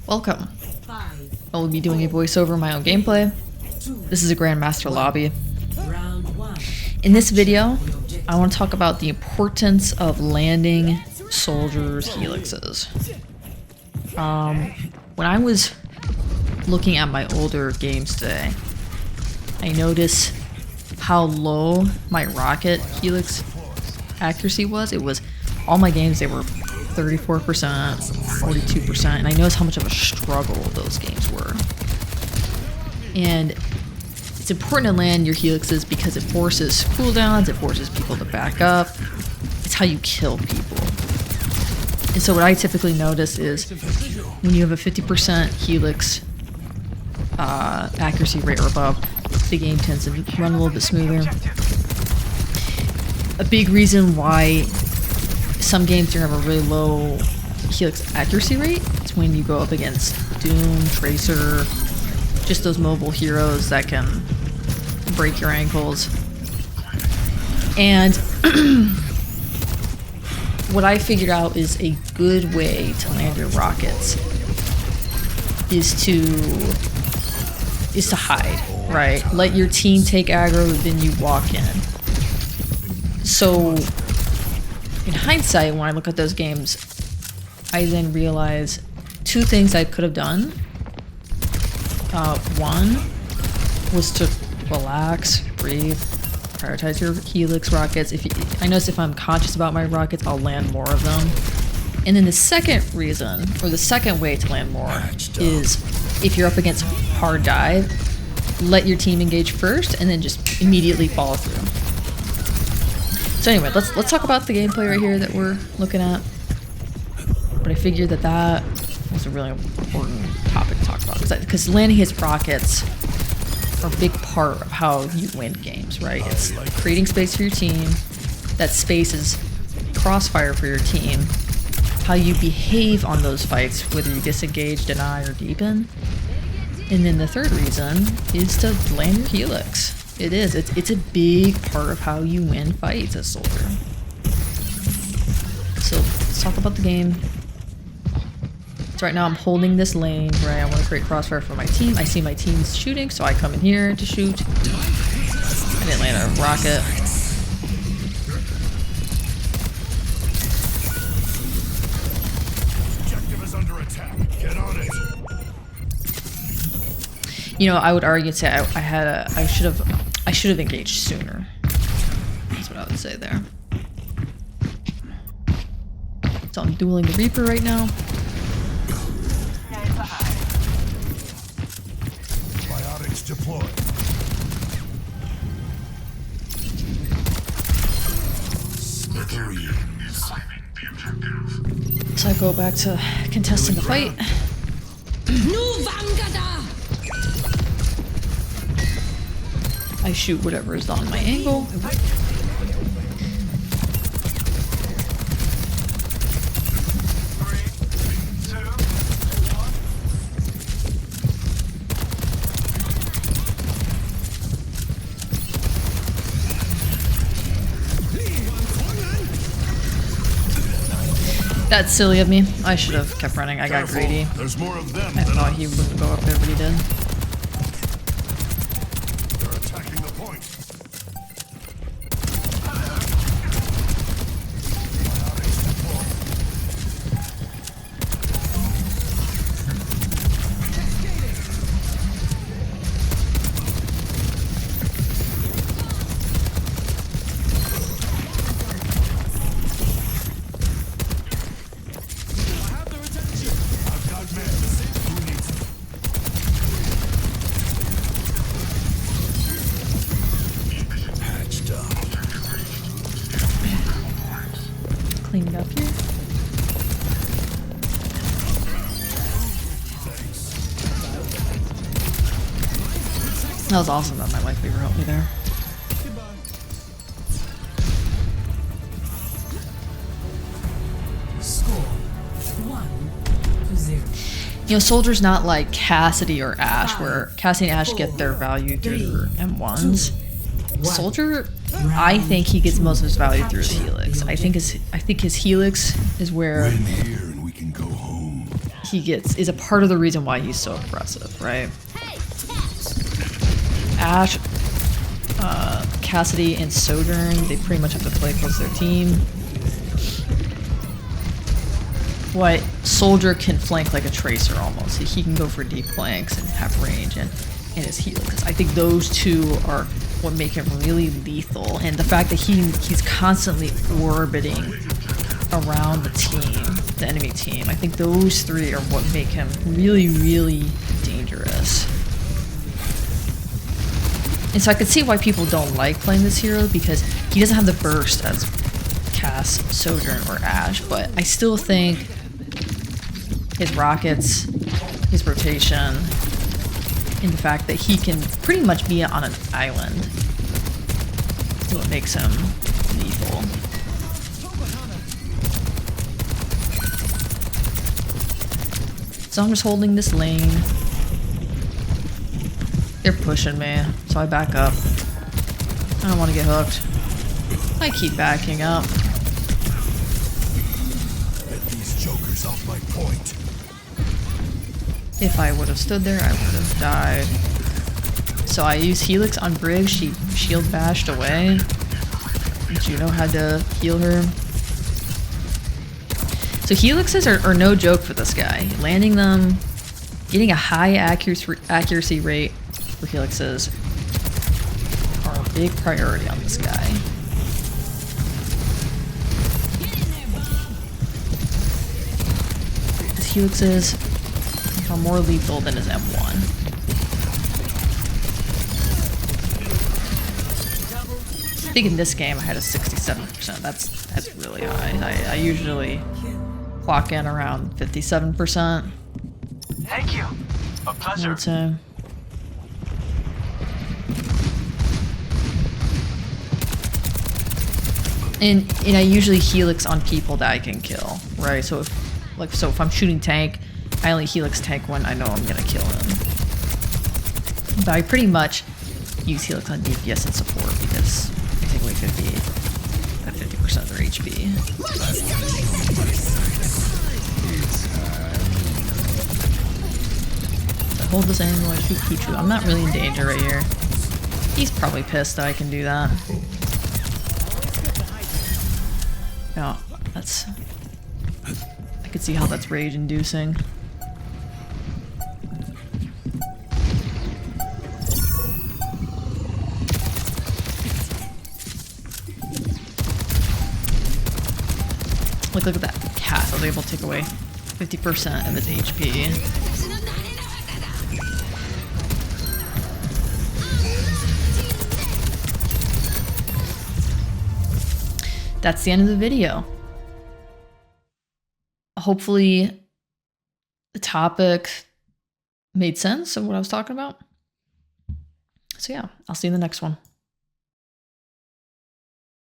Welcome. I will be doing a voiceover of my own gameplay. This is a Grandmaster lobby. In this video, I want to talk about the importance of landing soldiers' helixes. When I was looking at my older games today, I noticed how low my rocket helix accuracy was. It was, all my games, they were 34%, 42%, and I noticed how much of a struggle those games were. And it's important to land your helixes because it forces cooldowns, it forces people to back up. It's how you kill people. And so what I typically notice is when you have a 50% helix accuracy rate or above, the game tends to run a little bit smoother. A big reason why some games do have a really low helix accuracy rate is when you go up against Doom, Tracer, just those mobile heroes that can break your ankles. And what I figured out is a good way to land your rockets is to hide, right? Let your team take aggro, then you walk in. So in hindsight, when I look at those games, I then realize two things I could have done. One was to relax, breathe, prioritize your helix rockets. I notice if I'm conscious about my rockets, I'll land more of them. And then the second reason, or the second way to land more, is if you're up against hard dive, let your team engage first and then just immediately follow through. So anyway, let's talk about the gameplay right here that we're looking at. But I figured that was a really important topic to talk about because landing his rockets are a big part of how you win games, right? It's creating space for your team. That space is crossfire for your team. How you behave on those fights, whether you disengage, deny, or deepen. And then the third reason is to land your helix. It is. It's a big part of how you win fights as a soldier. So let's talk about the game. So right now I'm holding this lane, right? I want to create crossfire for my team. I see my team's shooting, so I come in here to shoot. I didn't land a rocket. Objective is under attack. Get on it. You know, I would argue say I should have engaged sooner. That's what I would say there. So I'm dueling the Reaper right now. Biotics deployed. So I go back to contesting the fight. I shoot whatever is on my angle. That's silly of me. I should have kept running. I got greedy. There's more of them. I thought he wouldn't go up there, but he did. They're attacking the point. Clean it up here. That was awesome that my wife beaver helped me there. Score 1-0. You know, Soldier's not like Cassidy or Ashe, where Cassidy and Ashe get their value through their M1s. Soldier, I think he gets most of his value through his Helix. I think his Helix is where he gets is a part of the reason why he's so impressive, right? Ash, Cassidy, and Sojourn, they pretty much have to play close to their team. What Soldier can flank like a Tracer almost. He can go for deep flanks and have range and his Helix. I think those two are what make him really lethal, and the fact that he's constantly orbiting around the team, the enemy team. I think those three are what make him really, really dangerous. And so I could see why people don't like playing this hero, because he doesn't have the burst as Cass, Sojourn, or Ash, but I still think his rockets, his rotation, and the fact that he can pretty much be on an island is what makes him lethal. So I'm just holding this lane. They're pushing me, so I back up. I don't want to get hooked. I keep backing up. Get these jokers off my point. If I would have stood there, I would have died. So I used Helix on Briggs. She shield bashed away. Juno had to heal her. So Helixes are no joke for this guy. Landing them, getting a high accuracy rate for Helixes are a big priority on this guy. His Helixes are more lethal than his M1. I think in this game I had a 67%. That's really high. I usually clock in around 57%. Thank you. A pleasure. I would say. And I usually Helix on people that I can kill, right? So if I'm shooting tank, I only Helix tank when I know I'm gonna kill him. But I pretty much use Helix on DPS and support because I think we could be at 50% of their HP. So I hold this angle, I shoot Kuchu. I'm not really in danger right here. He's probably pissed that I can do that. Yeah, that's... I could see how that's rage-inducing. Look at that. Cass, I was able to take away 50% of his HP. That's the end of the video. Hopefully the topic made sense of what I was talking about. So yeah, I'll see you in the next one.